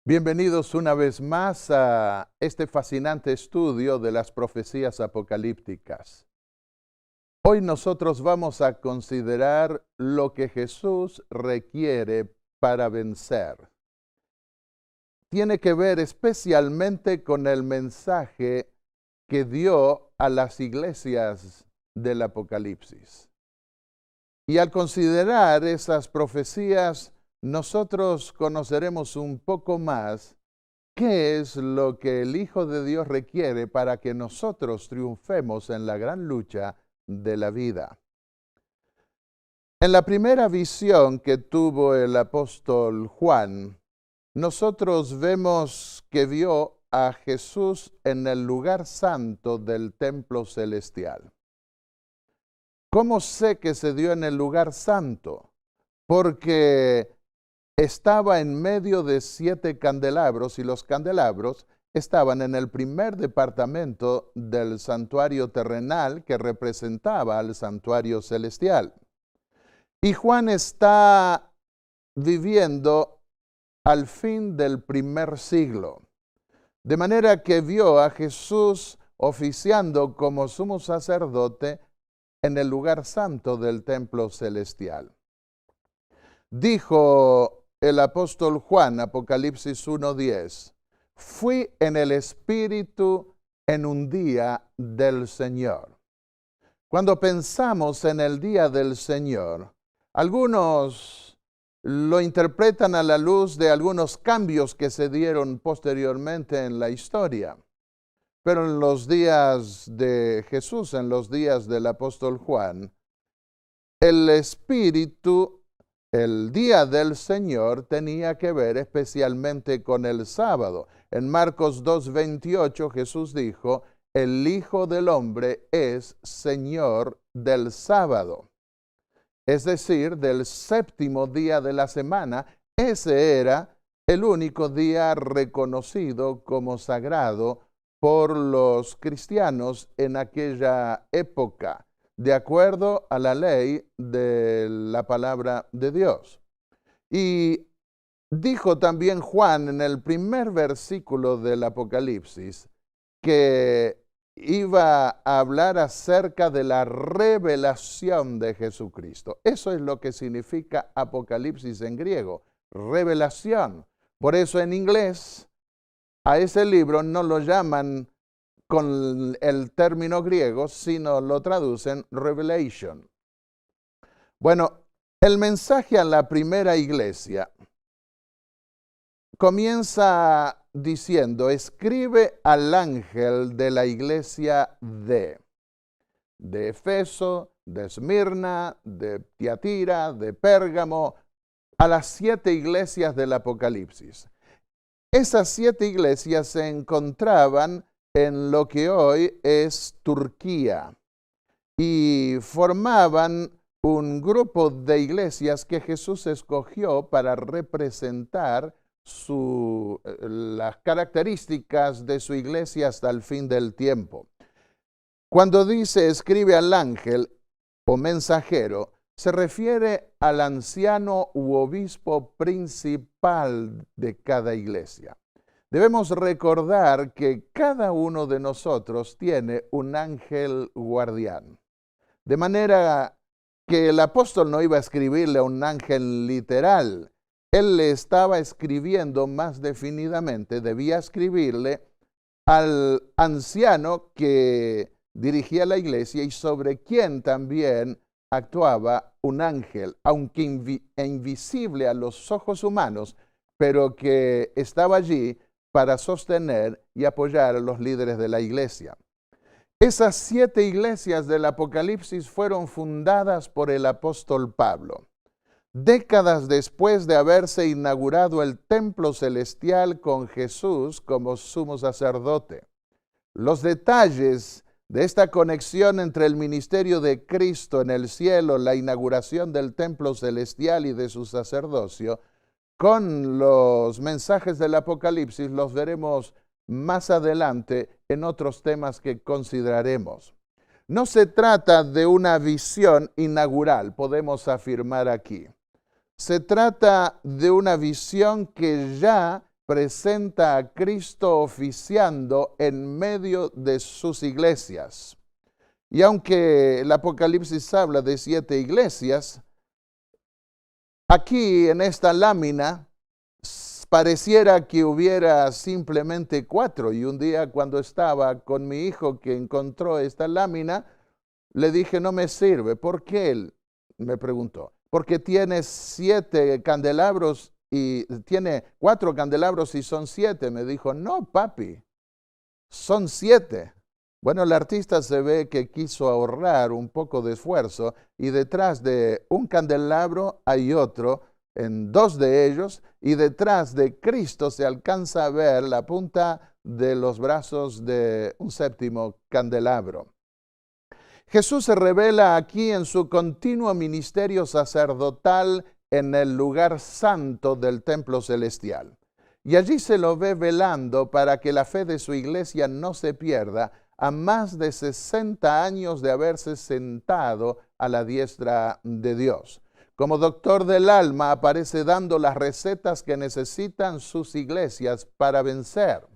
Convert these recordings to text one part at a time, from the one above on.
Bienvenidos una vez más a este fascinante estudio de las profecías apocalípticas. Hoy nosotros vamos a considerar lo que Jesús requiere para vencer. Tiene que ver especialmente con el mensaje que dio a las iglesias del Apocalipsis. Y al considerar esas profecías, nosotros conoceremos un poco más qué es lo que el Hijo de Dios requiere para que nosotros triunfemos en la gran lucha de la vida. En la primera visión que tuvo el apóstol Juan, nosotros vemos que vio a Jesús en el lugar santo del templo celestial. ¿Cómo sé que se dio en el lugar santo? Porque estaba en medio de 7 candelabros y los candelabros estaban en el primer departamento del santuario terrenal que representaba al santuario celestial. Y Juan está viviendo al fin del primer siglo, de manera que vio a Jesús oficiando como sumo sacerdote en el lugar santo del templo celestial. Dijo el apóstol Juan, Apocalipsis 1:10, fui en el Espíritu en un día del Señor. Cuando pensamos en el día del Señor, algunos lo interpretan a la luz de algunos cambios que se dieron posteriormente en la historia. Pero en los días de Jesús, en los días del apóstol Juan, el Espíritu, el día del Señor, tenía que ver especialmente con el sábado. En Marcos 2:28 Jesús dijo, el Hijo del Hombre es Señor del sábado. Es decir, del séptimo día de la semana. Ese era el único día reconocido como sagrado por los cristianos en aquella época, de acuerdo a la ley de la palabra de Dios. Y dijo también Juan en el primer versículo del Apocalipsis que iba a hablar acerca de la revelación de Jesucristo. Eso es lo que significa Apocalipsis en griego, revelación. Por eso en inglés a ese libro no lo llaman con el término griego, sino lo traducen Revelation. Bueno, el mensaje a la primera iglesia comienza diciendo, escribe al ángel de la iglesia de Efeso, de Esmirna, de Tiatira, de Pérgamo, a las 7 iglesias del Apocalipsis. Esas 7 iglesias se encontraban en lo que hoy es Turquía y formaban un grupo de iglesias que Jesús escogió para representar las características de su iglesia hasta el fin del tiempo. Cuando dice escribe al ángel o mensajero, se refiere al anciano u obispo principal de cada iglesia. Debemos recordar que cada uno de nosotros tiene un ángel guardián. De manera que el apóstol no iba a escribirle a un ángel literal. Él le estaba escribiendo más definidamente, debía escribirle al anciano que dirigía la iglesia y sobre quien también actuaba un ángel, aunque invisible a los ojos humanos, pero que estaba allí para sostener y apoyar a los líderes de la iglesia. Esas 7 iglesias del Apocalipsis fueron fundadas por el apóstol Pablo, décadas después de haberse inaugurado el templo celestial con Jesús como sumo sacerdote. Los detalles de esta conexión entre el ministerio de Cristo en el cielo, la inauguración del templo celestial y de su sacerdocio, con los mensajes del Apocalipsis los veremos más adelante en otros temas que consideraremos. No se trata de una visión inaugural, podemos afirmar aquí. Se trata de una visión que ya presenta a Cristo oficiando en medio de sus iglesias. Y aunque el Apocalipsis habla de 7 iglesias, aquí en esta lámina pareciera que hubiera simplemente 4. Y un día cuando estaba con mi hijo que encontró esta lámina, le dije, no me sirve. ¿Por qué? Él me preguntó. Porque tiene 7 candelabros y tiene 4 candelabros y son 7. Me dijo, no, papi, son 7. Bueno, el artista se ve que quiso ahorrar un poco de esfuerzo y detrás de un candelabro hay otro, en 2 de ellos, y detrás de Cristo se alcanza a ver la punta de los brazos de un 7º candelabro. Jesús se revela aquí en su continuo ministerio sacerdotal en el lugar santo del templo celestial. Y allí se lo ve velando para que la fe de su iglesia no se pierda a más de 60 años de haberse sentado a la diestra de Dios. Como doctor del alma aparece dando las recetas que necesitan sus iglesias para vencer.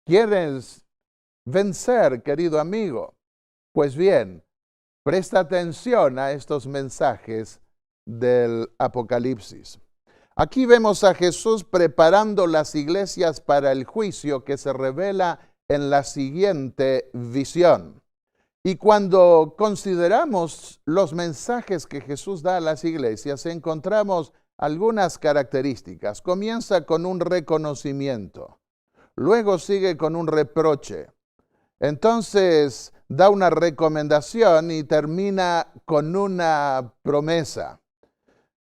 ¿Quieres vencer, querido amigo? Pues bien, presta atención a estos mensajes del Apocalipsis. Aquí vemos a Jesús preparando las iglesias para el juicio que se revela en la siguiente visión. Y cuando consideramos los mensajes que Jesús da a las iglesias, encontramos algunas características. Comienza con un reconocimiento, luego sigue con un reproche, entonces da una recomendación y termina con una promesa.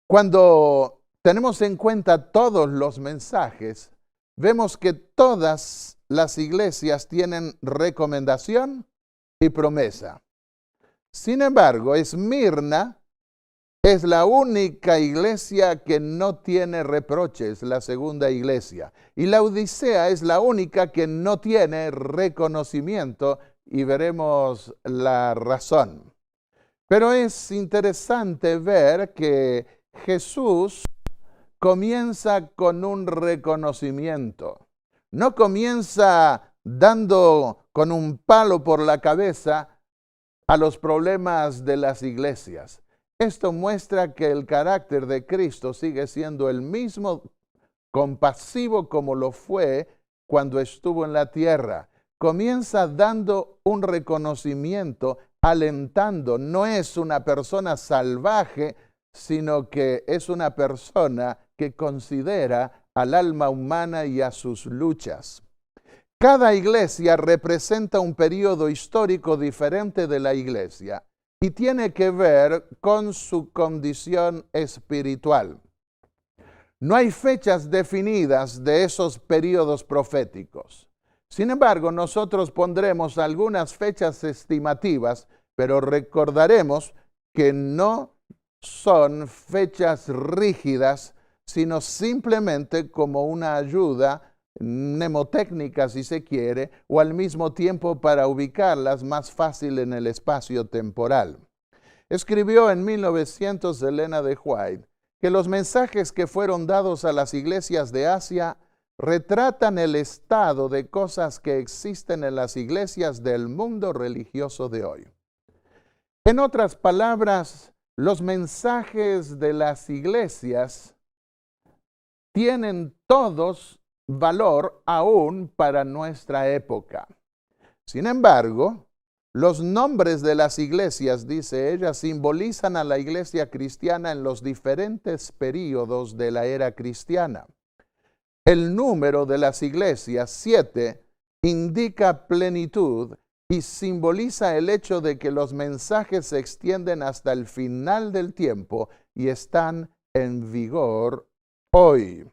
Cuando tenemos en cuenta todos los mensajes, vemos que todas las iglesias tienen recomendación y promesa. Sin embargo, Esmirna es la única iglesia que no tiene reproches, la segunda iglesia. Y la Odisea es la única que no tiene reconocimiento y veremos la razón. Pero es interesante ver que Jesús comienza con un reconocimiento. No comienza dando con un palo por la cabeza a los problemas de las iglesias. Esto muestra que el carácter de Cristo sigue siendo el mismo, compasivo como lo fue cuando estuvo en la tierra. Comienza dando un reconocimiento, alentando. No es una persona salvaje, sino que es una persona que considera al alma humana y a sus luchas. Cada iglesia representa un periodo histórico diferente de la iglesia y tiene que ver con su condición espiritual. No hay fechas definidas de esos periodos proféticos. Sin embargo, nosotros pondremos algunas fechas estimativas, pero recordaremos que no son fechas rígidas, sino simplemente como una ayuda mnemotécnica, si se quiere, o al mismo tiempo para ubicarlas más fácil en el espacio temporal. Escribió en 1900 Elena de White que los mensajes que fueron dados a las iglesias de Asia retratan el estado de cosas que existen en las iglesias del mundo religioso de hoy. En otras palabras, los mensajes de las iglesias tienen todos valor aún para nuestra época. Sin embargo, los nombres de las iglesias, dice ella, simbolizan a la iglesia cristiana en los diferentes períodos de la era cristiana. El número de las iglesias, 7, indica plenitud y simboliza el hecho de que los mensajes se extienden hasta el final del tiempo y están en vigor hoy.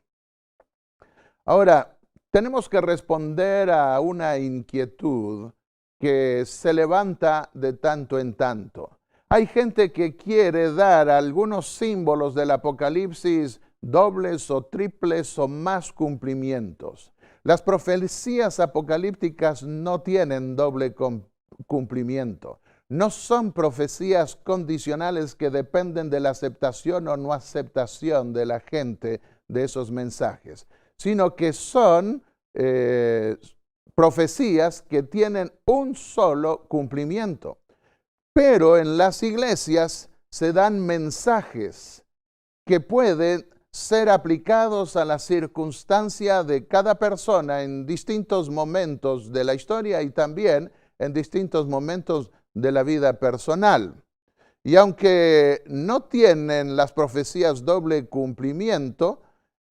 Ahora, tenemos que responder a una inquietud que se levanta de tanto en tanto. Hay gente que quiere dar algunos símbolos del Apocalipsis dobles o triples o más cumplimientos. Las profecías apocalípticas no tienen doble cumplimiento. No son profecías condicionales que dependen de la aceptación o no aceptación de la gente de esos mensajes, sino que son profecías que tienen un solo cumplimiento. Pero en las iglesias se dan mensajes que pueden ser aplicados a la circunstancia de cada persona en distintos momentos de la historia y también en distintos momentos de la vida personal. Y aunque no tienen las profecías doble cumplimiento,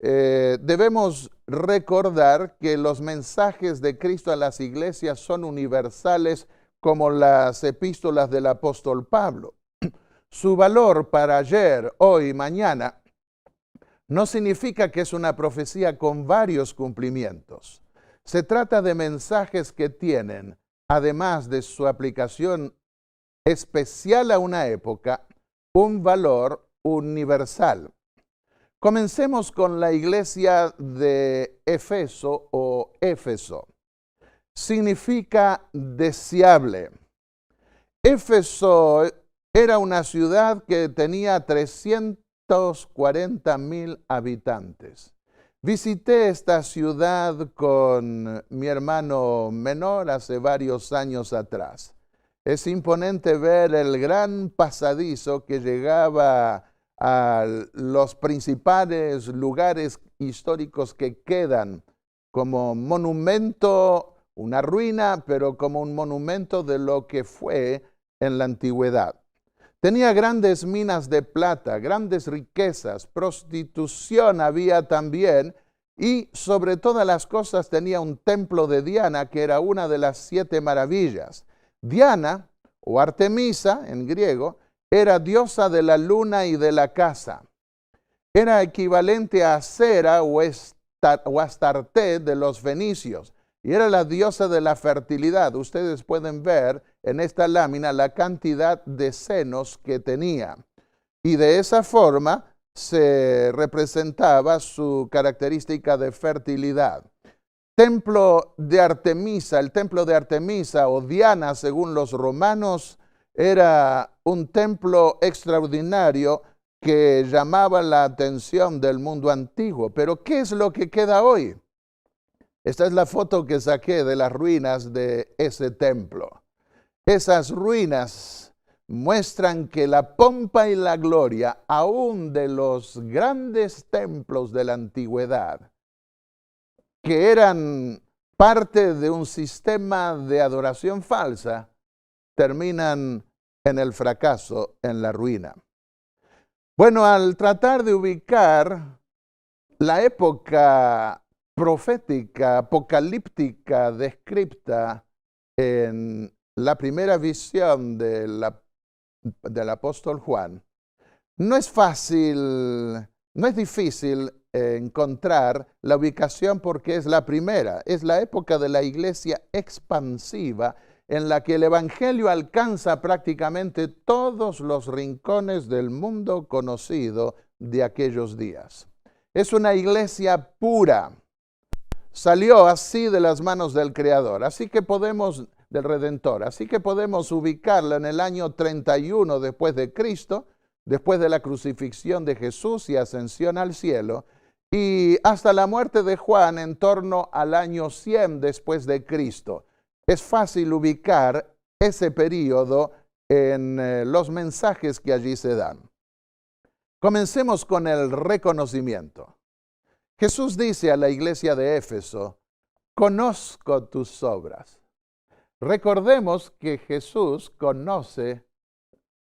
debemos recordar que los mensajes de Cristo a las iglesias son universales como las epístolas del apóstol Pablo. Su valor para ayer, hoy, mañana, no significa que es una profecía con varios cumplimientos. Se trata de mensajes que tienen, además de su aplicación especial a una época, un valor universal. Comencemos con la iglesia de Éfeso o Éfeso. Significa deseable. Éfeso era una ciudad que tenía 340,000 habitantes. Visité esta ciudad con mi hermano menor hace varios años atrás. Es imponente ver el gran pasadizo que llegaba a los principales lugares históricos que quedan como monumento, una ruina, pero como un monumento de lo que fue en la antigüedad. Tenía grandes minas de plata, grandes riquezas, prostitución había también, y sobre todas las cosas tenía un templo de Diana, que era una de las 7 maravillas. Diana, o Artemisa en griego, era diosa de la luna y de la caza. Era equivalente a Cera o Astarte de los fenicios, y era la diosa de la fertilidad. Ustedes pueden ver en esta lámina la cantidad de senos que tenía. Y de esa forma se representaba su característica de fertilidad. Templo de Artemisa, el templo de Artemisa o Diana según los romanos, era un templo extraordinario que llamaba la atención del mundo antiguo. Pero ¿qué es lo que queda hoy? Esta es la foto que saqué de las ruinas de ese templo. Esas ruinas muestran que la pompa y la gloria, aún de los grandes templos de la antigüedad, que eran parte de un sistema de adoración falsa, terminan en el fracaso, en la ruina. Bueno, al tratar de ubicar la época profética, apocalíptica, descrita en la primera visión del apóstol Juan, no es difícil encontrar la ubicación porque es la primera, es la época de la iglesia expansiva en la que el evangelio alcanza prácticamente todos los rincones del mundo conocido de aquellos días. Es una iglesia pura. Salió así de las manos del Creador, del Redentor. Así que podemos ubicarla en el año 31 después de Cristo, después de la crucifixión de Jesús y ascensión al cielo, y hasta la muerte de Juan en torno al año 100 después de Cristo. Es fácil ubicar ese período en los mensajes que allí se dan. Comencemos con el reconocimiento. Jesús dice a la iglesia de Éfeso, conozco tus obras. Recordemos que Jesús conoce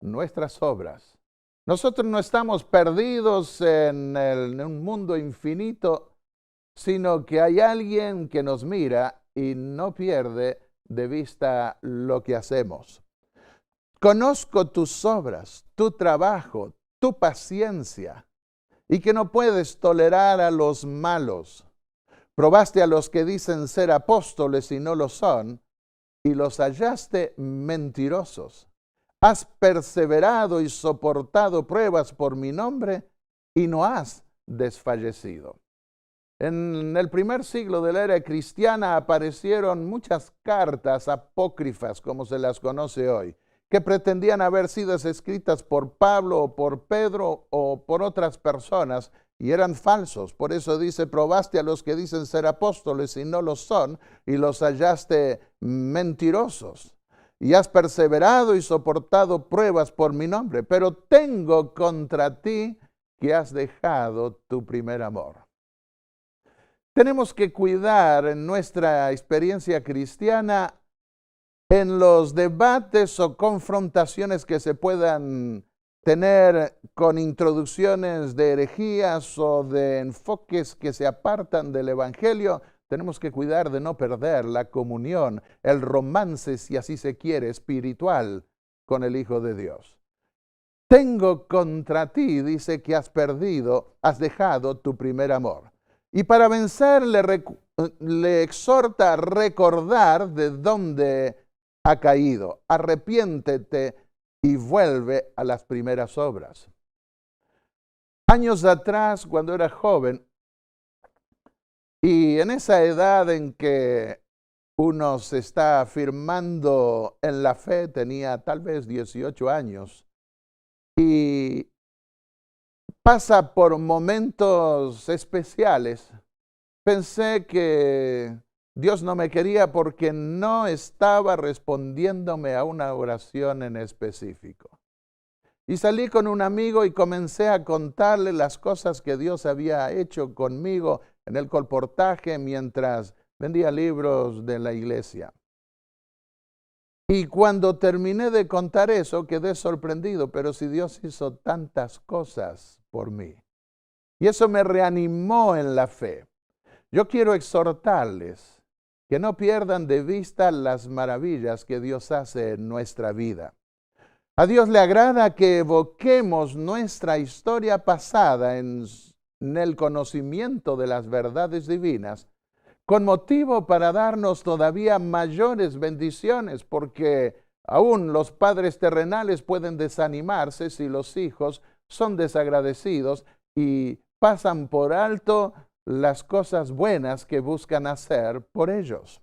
nuestras obras. Nosotros no estamos perdidos en un mundo infinito, sino que hay alguien que nos mira y no pierde de vista lo que hacemos. Conozco tus obras, tu trabajo, tu paciencia, y que no puedes tolerar a los malos. Probaste a los que dicen ser apóstoles y no lo son, y los hallaste mentirosos. Has perseverado y soportado pruebas por mi nombre, y no has desfallecido. En el primer siglo de la era cristiana aparecieron muchas cartas apócrifas, como se las conoce hoy, que pretendían haber sido escritas por Pablo o por Pedro o por otras personas y eran falsos. Por eso dice, probaste a los que dicen ser apóstoles y no lo son, y los hallaste mentirosos. Y has perseverado y soportado pruebas por mi nombre, pero tengo contra ti que has dejado tu primer amor. Tenemos que cuidar en nuestra experiencia cristiana en los debates o confrontaciones que se puedan tener con introducciones de herejías o de enfoques que se apartan del Evangelio. Tenemos que cuidar de no perder la comunión, el romance, si así se quiere, espiritual con el Hijo de Dios. Tengo contra ti, dice, que has perdido, has dejado tu primer amor. Y para vencer le exhorta a recordar de dónde ha caído. Arrepiéntete y vuelve a las primeras obras. Años atrás, cuando era joven, y en esa edad en que uno se está afirmando en la fe, tenía tal vez 18 años, y pasa por momentos especiales, pensé que Dios no me quería porque no estaba respondiéndome a una oración en específico. Y salí con un amigo y comencé a contarle las cosas que Dios había hecho conmigo en el colportaje mientras vendía libros de la iglesia. Y cuando terminé de contar eso, quedé sorprendido, pero si Dios hizo tantas cosas por mí. Y eso me reanimó en la fe. Yo quiero exhortarles que no pierdan de vista las maravillas que Dios hace en nuestra vida. A Dios le agrada que evoquemos nuestra historia pasada en el conocimiento de las verdades divinas, con motivo para darnos todavía mayores bendiciones, porque aún los padres terrenales pueden desanimarse si los hijos son desagradecidos y pasan por alto las cosas buenas que buscan hacer por ellos.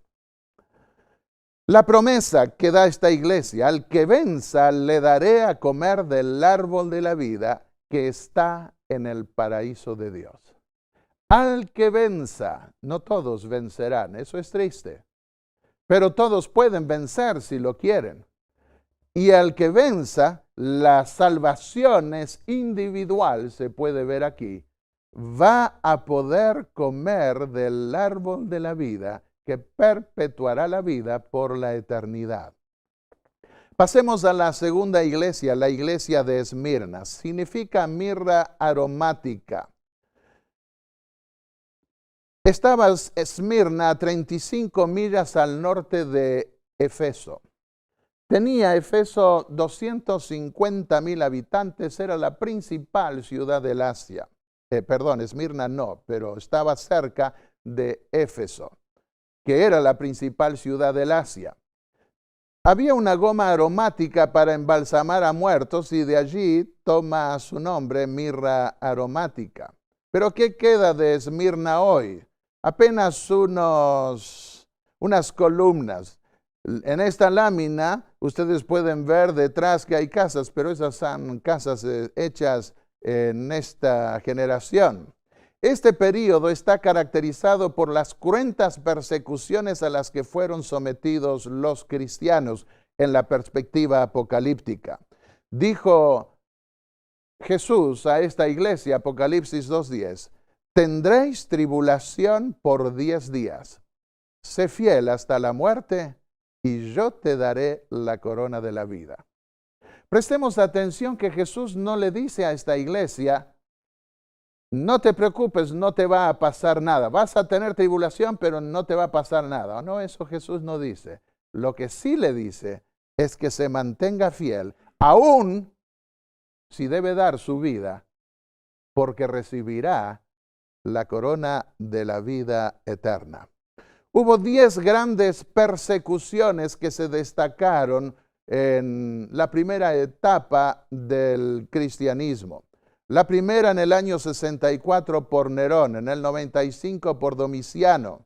La promesa que da esta iglesia, al que venza le daré a comer del árbol de la vida que está en el paraíso de Dios. Al que venza, no todos vencerán, eso es triste, pero todos pueden vencer si lo quieren. Y al que venza, la salvación es individual, se puede ver aquí, va a poder comer del árbol de la vida que perpetuará la vida por la eternidad. Pasemos a la segunda iglesia, la iglesia de Esmirna. Significa mirra aromática. Estaba Esmirna a 35 millas al norte de Éfeso. Tenía Éfeso 250,000 habitantes, era la principal ciudad del Asia. Esmirna no, pero estaba cerca de Éfeso, que era la principal ciudad del Asia. Había una goma aromática para embalsamar a muertos y de allí toma su nombre mirra aromática. Pero ¿qué queda de Esmirna hoy? Apenas unas columnas. En esta lámina ustedes pueden ver detrás que hay casas, pero esas son casas hechas en esta generación. Este período está caracterizado por las cruentas persecuciones a las que fueron sometidos los cristianos en la perspectiva apocalíptica. Dijo Jesús a esta iglesia, Apocalipsis 2:10, tendréis tribulación por 10 días. Sé fiel hasta la muerte y yo te daré la corona de la vida. Prestemos atención que Jesús no le dice a esta iglesia, no te preocupes, no te va a pasar nada. Vas a tener tribulación, pero no te va a pasar nada. No, eso Jesús no dice. Lo que sí le dice es que se mantenga fiel, aún si debe dar su vida, porque recibirá la corona de la vida eterna. Hubo 10 grandes persecuciones que se destacaron en la primera etapa del cristianismo. La primera en el año 64 por Nerón, en el 95 por Domiciano,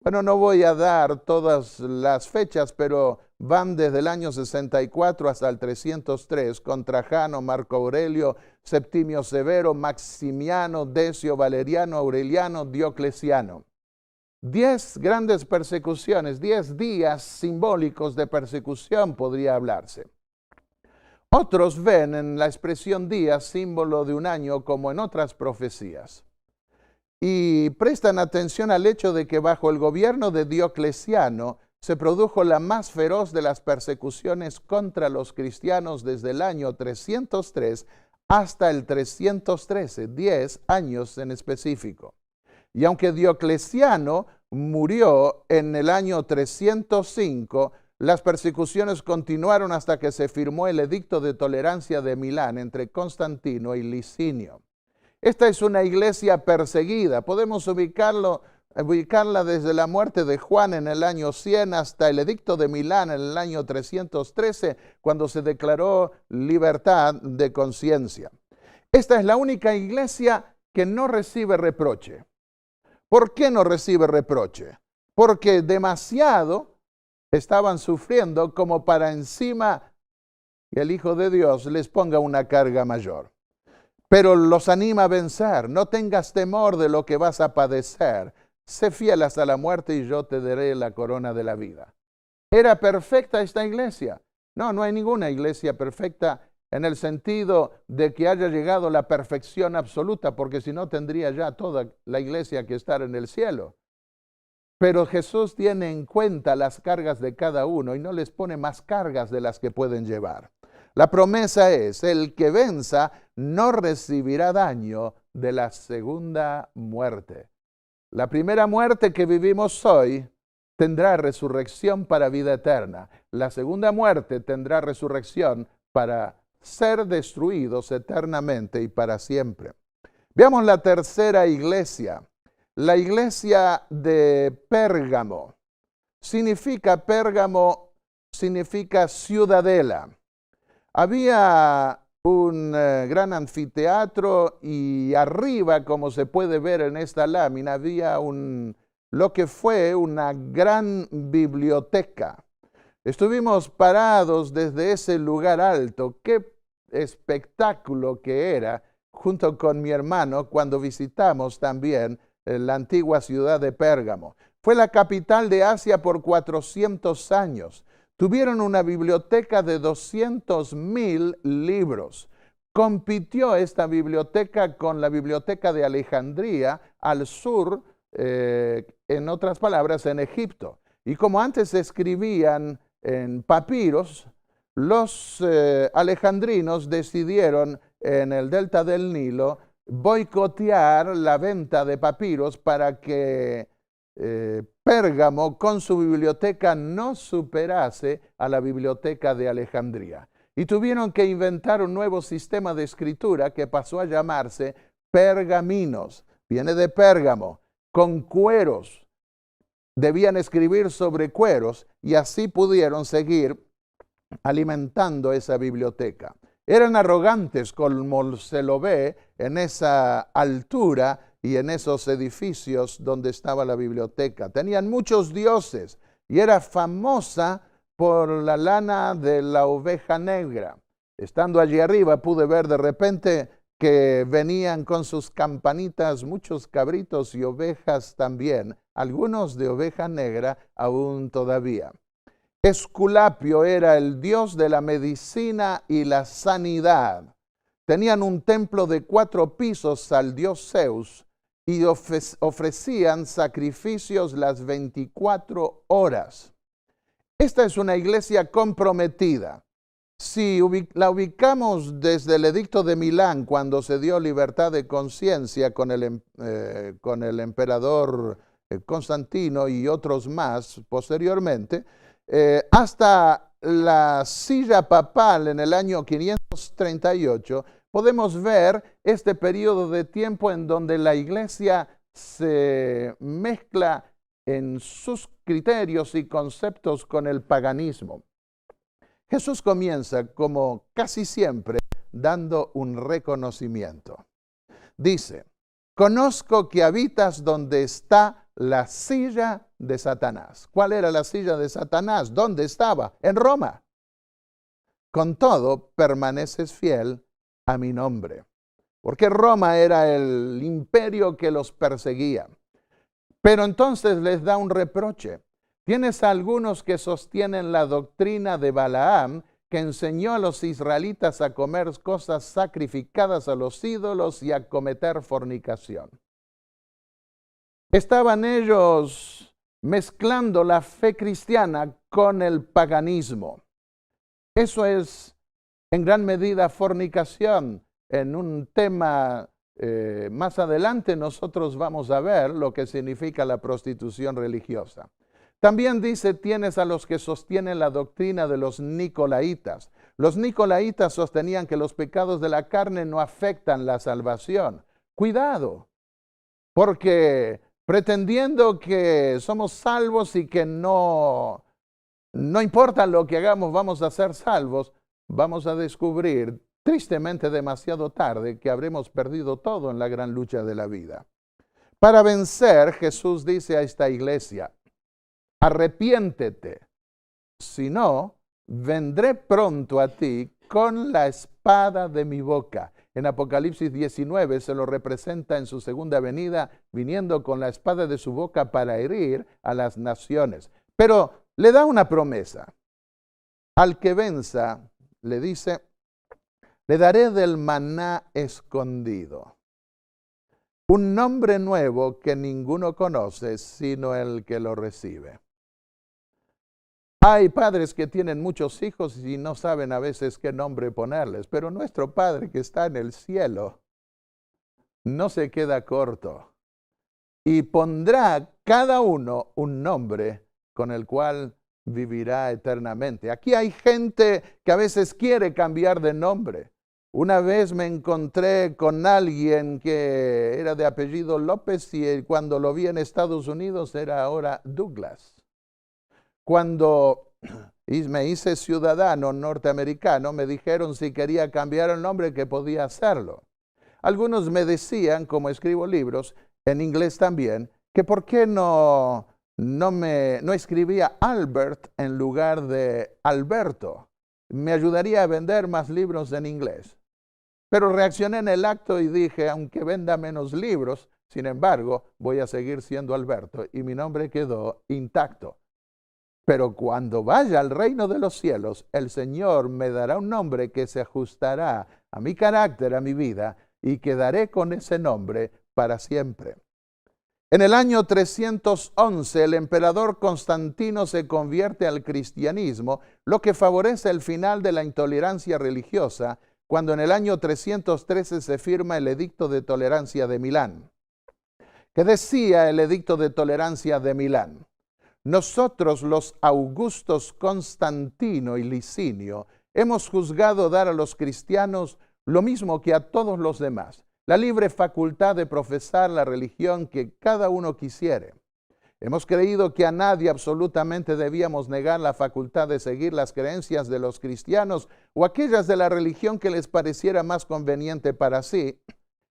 Bueno, no voy a dar todas las fechas, pero van desde el año 64 hasta el 303, con Trajano, Marco Aurelio, Septimio Severo, Maximiano, Decio, Valeriano, Aureliano, Diocleciano. 10 grandes persecuciones, 10 días simbólicos de persecución podría hablarse. Otros ven en la expresión días símbolo de un año como en otras profecías. Y prestan atención al hecho de que bajo el gobierno de Diocleciano se produjo la más feroz de las persecuciones contra los cristianos desde el año 303 hasta el 313, 10 años en específico. Y aunque Diocleciano murió en el año 305, las persecuciones continuaron hasta que se firmó el Edicto de Tolerancia de Milán entre Constantino y Licinio. Esta es una iglesia perseguida. Podemos ubicarla desde la muerte de Juan en el año 100 hasta el Edicto de Milán en el año 313, cuando se declaró libertad de conciencia. Esta es la única iglesia que no recibe reproche. ¿Por qué no recibe reproche? Porque demasiado estaban sufriendo como para encima que el Hijo de Dios les ponga una carga mayor. Pero los anima a vencer. No tengas temor de lo que vas a padecer. Sé fiel hasta la muerte y yo te daré la corona de la vida. ¿Era perfecta esta iglesia? No, no hay ninguna iglesia perfecta en el sentido de que haya llegado la perfección absoluta, porque si no tendría ya toda la iglesia que estar en el cielo. Pero Jesús tiene en cuenta las cargas de cada uno y no les pone más cargas de las que pueden llevar. La promesa es, el que venza no recibirá daño de la segunda muerte. La primera muerte que vivimos hoy tendrá resurrección para vida eterna. La segunda muerte tendrá resurrección para ser destruidos eternamente y para siempre. Veamos la tercera iglesia, la iglesia de Pérgamo. Pérgamo significa ciudadela. Había un gran anfiteatro y arriba, como se puede ver en esta lámina, había lo que fue una gran biblioteca. Estuvimos parados desde ese lugar alto. Qué espectáculo que era, junto con mi hermano, cuando visitamos también la antigua ciudad de Pérgamo. Fue la capital de Asia por 400 años. Tuvieron una biblioteca de 200,000 libros. Compitió esta biblioteca con la biblioteca de Alejandría al sur, en otras palabras, en Egipto. Y como antes se escribían en papiros, los alejandrinos decidieron en el delta del Nilo boicotear la venta de papiros para que Pérgamo con su biblioteca no superase a la biblioteca de Alejandría. Y tuvieron que inventar un nuevo sistema de escritura que pasó a llamarse pergaminos. Viene de Pérgamo, con cueros. Debían escribir sobre cueros y así pudieron seguir alimentando esa biblioteca. Eran arrogantes como se lo ve en esa altura y en esos edificios donde estaba la biblioteca. Tenían muchos dioses y era famosa por la lana de la oveja negra. Estando allí arriba pude ver de repente que venían con sus campanitas muchos cabritos y ovejas también, algunos de oveja negra aún todavía. Esculapio era el dios de la medicina y la sanidad. Tenían un templo de 4 pisos al dios Zeus y ofrecían sacrificios las 24 horas. Esta es una iglesia comprometida. Si la ubicamos desde el Edicto de Milán, cuando se dio libertad de conciencia con el emperador Constantino y otros más posteriormente, hasta la silla papal en el año 538, podemos ver este periodo de tiempo en donde la iglesia se mezcla en sus criterios y conceptos con el paganismo. Jesús comienza, como casi siempre, dando un reconocimiento. Dice, conozco que habitas donde está la silla de Satanás. ¿Cuál era la silla de Satanás? ¿Dónde estaba? En Roma. Con todo, permaneces fiel a mi nombre. Porque Roma era el imperio que los perseguía. Pero entonces les da un reproche. Tienes algunos que sostienen la doctrina de Balaam, que enseñó a los israelitas a comer cosas sacrificadas a los ídolos y a cometer fornicación. Estaban ellos mezclando la fe cristiana con el paganismo. Eso es en gran medida fornicación. En un tema más adelante nosotros vamos a ver lo que significa la prostitución religiosa. También dice, tienes a los que sostienen la doctrina de los nicolaitas. Los nicolaitas sostenían que los pecados de la carne no afectan la salvación. Cuidado, porque pretendiendo que somos salvos y que no importa lo que hagamos, vamos a ser salvos, vamos a descubrir, tristemente demasiado tarde, que habremos perdido todo en la gran lucha de la vida. Para vencer, Jesús dice a esta iglesia, arrepiéntete, si no, vendré pronto a ti con la espada de mi boca. En Apocalipsis 19 se lo representa en su segunda venida, viniendo con la espada de su boca para herir a las naciones. Pero le da una promesa. Al que venza, le dice, le daré del maná escondido. Un nombre nuevo que ninguno conoce sino el que lo recibe. Hay padres que tienen muchos hijos y no saben a veces qué nombre ponerles, pero nuestro Padre que está en el cielo no se queda corto y pondrá cada uno un nombre con el cual vivirá eternamente. Aquí hay gente que a veces quiere cambiar de nombre. Una vez me encontré con alguien que era de apellido López y cuando lo vi en Estados Unidos era ahora Douglas. Cuando me hice ciudadano norteamericano, me dijeron si quería cambiar el nombre que podía hacerlo. Algunos me decían, como escribo libros, en inglés también, que por qué no escribía Albert en lugar de Alberto. Me ayudaría a vender más libros en inglés. Pero reaccioné en el acto y dije, aunque venda menos libros, sin embargo, voy a seguir siendo Alberto y mi nombre quedó intacto. Pero cuando vaya al reino de los cielos, el Señor me dará un nombre que se ajustará a mi carácter, a mi vida, y quedaré con ese nombre para siempre. En el año 311, el emperador Constantino se convierte al cristianismo, lo que favorece el final de la intolerancia religiosa, cuando en el año 313 se firma el Edicto de Tolerancia de Milán. ¿Qué decía el Edicto de Tolerancia de Milán? Nosotros, los Augustos Constantino y Licinio, hemos juzgado dar a los cristianos lo mismo que a todos los demás, la libre facultad de profesar la religión que cada uno quisiere. Hemos creído que a nadie absolutamente debíamos negar la facultad de seguir las creencias de los cristianos o aquellas de la religión que les pareciera más conveniente para sí,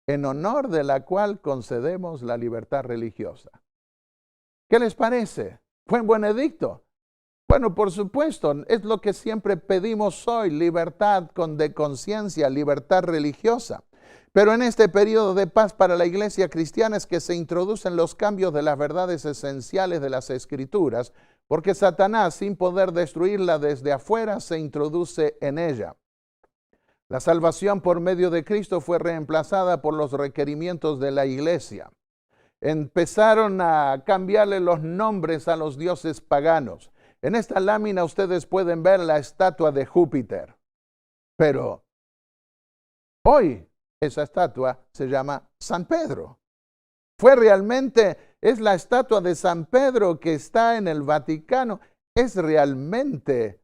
en honor de la cual concedemos la libertad religiosa. ¿Qué les parece? ¿Fue un buen edicto? Bueno, por supuesto, es lo que siempre pedimos hoy, libertad de conciencia, libertad religiosa. Pero en este periodo de paz para la iglesia cristiana es que se introducen los cambios de las verdades esenciales de las Escrituras, porque Satanás, sin poder destruirla desde afuera, se introduce en ella. La salvación por medio de Cristo fue reemplazada por los requerimientos de la iglesia. Empezaron a cambiarle los nombres a los dioses paganos. En esta lámina ustedes pueden ver la estatua de Júpiter. Pero hoy esa estatua se llama San Pedro. Es la estatua de San Pedro que está en el Vaticano. ¿Es realmente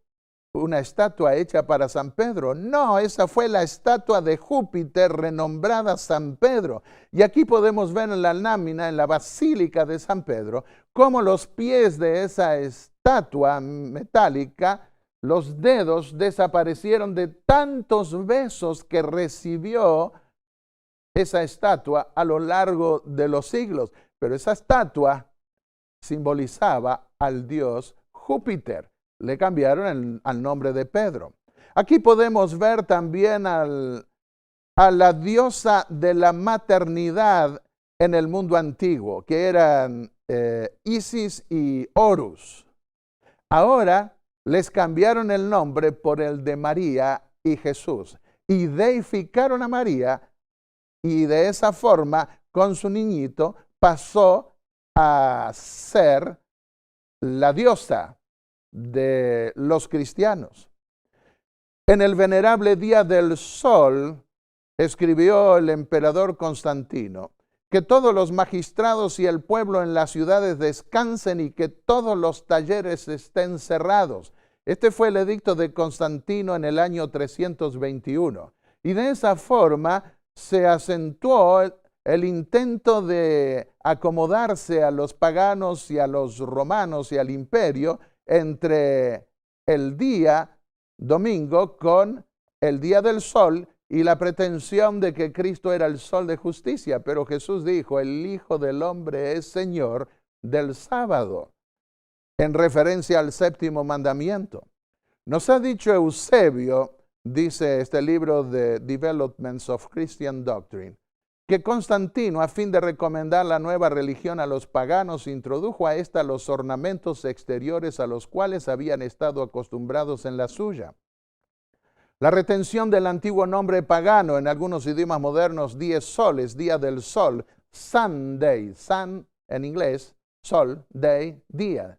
una estatua hecha para San Pedro? No, esa fue la estatua de Júpiter renombrada San Pedro. Y aquí podemos ver en la lámina, en la Basílica de San Pedro, cómo los pies de esa estatua metálica, los dedos desaparecieron de tantos besos que recibió esa estatua a lo largo de los siglos. Pero esa estatua simbolizaba al dios Júpiter. Le cambiaron al nombre de Pedro. Aquí podemos ver también a la diosa de la maternidad en el mundo antiguo, que eran Isis y Horus. Ahora les cambiaron el nombre por el de María y Jesús y deificaron a María, y de esa forma con su niñito pasó a ser la diosa de los cristianos. En el venerable Día del Sol escribió el emperador Constantino que todos los magistrados y el pueblo en las ciudades descansen y que todos los talleres estén cerrados. Este fue el edicto de Constantino en el año 321. Y de esa forma se acentuó el intento de acomodarse a los paganos y a los romanos y al imperio entre el día domingo con el día del sol y la pretensión de que Cristo era el sol de justicia. Pero Jesús dijo, el Hijo del Hombre es Señor del sábado, en referencia al séptimo mandamiento. Nos ha dicho Eusebio, dice este libro de Developments of Christian Doctrine, que Constantino, a fin de recomendar la nueva religión a los paganos, introdujo a ésta los ornamentos exteriores a los cuales habían estado acostumbrados en la suya. La retención del antiguo nombre pagano, en algunos idiomas modernos, 10 soles, día del sol, Sunday, sun en inglés, sol, day, día,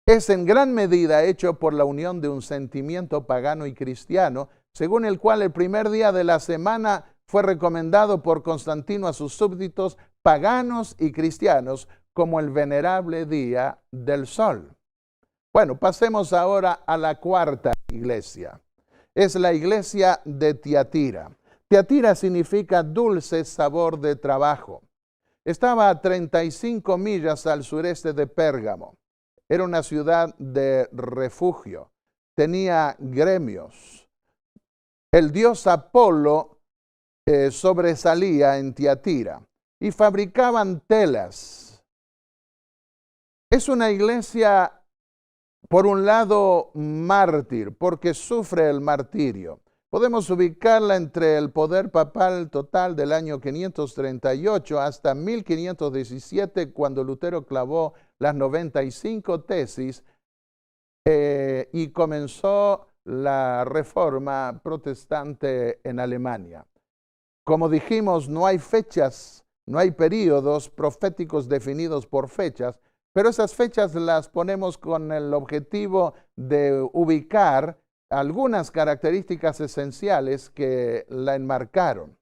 es en gran medida hecho por la unión de un sentimiento pagano y cristiano, según el cual el primer día de la semana fue recomendado por Constantino a sus súbditos paganos y cristianos como el venerable día del sol. Bueno, pasemos ahora a la cuarta iglesia. Es la iglesia de Tiatira. Tiatira significa dulce sabor de trabajo. Estaba a 35 millas al sureste de Pérgamo. Era una ciudad de refugio. Tenía gremios. El dios Apolo sobresalía en Tiatira y fabricaban telas. Es una iglesia, por un lado, mártir, porque sufre el martirio. Podemos ubicarla entre el poder papal total del año 538 hasta 1517, cuando Lutero clavó las 95 tesis y comenzó la reforma protestante en Alemania. Como dijimos, no hay fechas, no hay períodos proféticos definidos por fechas, pero esas fechas las ponemos con el objetivo de ubicar algunas características esenciales que la enmarcaron.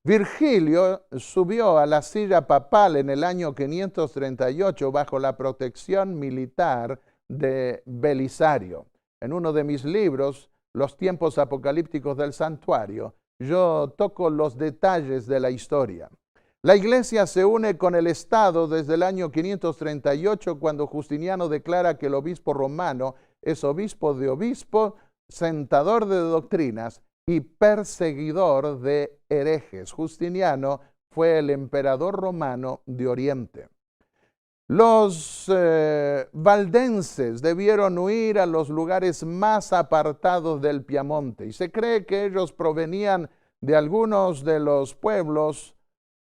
Virgilio subió a la silla papal en el año 538 bajo la protección militar de Belisario. En uno de mis libros, Los tiempos apocalípticos del santuario, yo toco los detalles de la historia. La iglesia se une con el Estado desde el año 538, cuando Justiniano declara que el obispo romano es obispo de obispos, sentador de doctrinas y perseguidor de herejes. Justiniano fue el emperador romano de Oriente. Los valdenses debieron huir a los lugares más apartados del Piamonte y se cree que ellos provenían de algunos de los pueblos